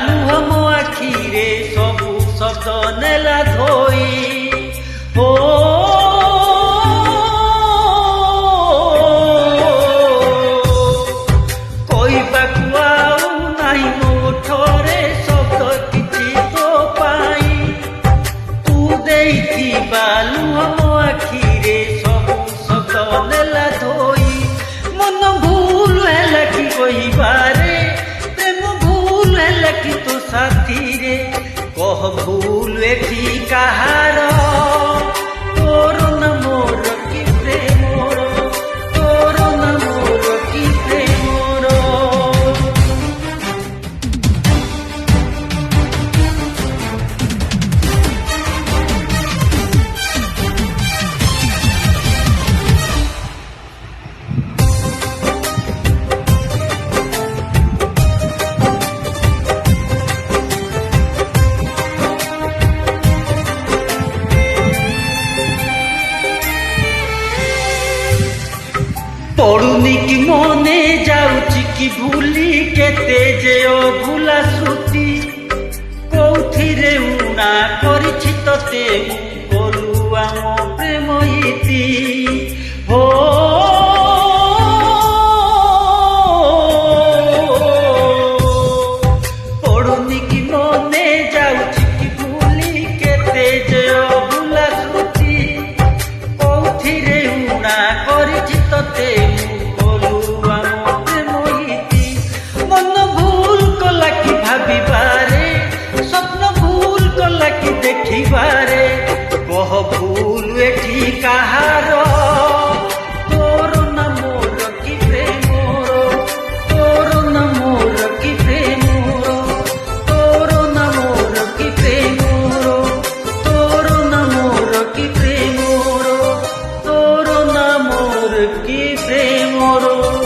ଲୁହ ମୋ ଆଖିରେ ସବୁ ଶବ୍ଦ ନେଲା ଧୋଇ। ଓ କହିବାକୁ ଆଉ ନାହିଁ ମୋ ଓଠରେ ଶବ୍ଦ କିଛି ତୋ ପାଇଁ। ତୁ ଦେଇଥିବା ଲୁହ ମୋ ଆଖିରେ ସବୁ ଶବ୍ଦ ନେଲା ଧୋଇ। ମନ ଭୁଲ ହେଲା କି କହିବାରେ, ପ୍ରେମ ଭୁଲ ହେଲା କି ତୋ ସାଥିରେ। କହ ଭୁଲ ଏଠି କାହାର, ତୋର ନା ମୋର କି ପ୍ରେମର, ତୋର ନା ମୋର କି ପ୍ରେମର। ପଡୁନି କି ମନେ ଯାଉଛି କି ଭୁଲି କେତେ ଯେ ଅଭୁଲା ସ୍ମୃତି। କୋଉଥିରେ ଉଣା କରିଛି ତତେ ମୁଁ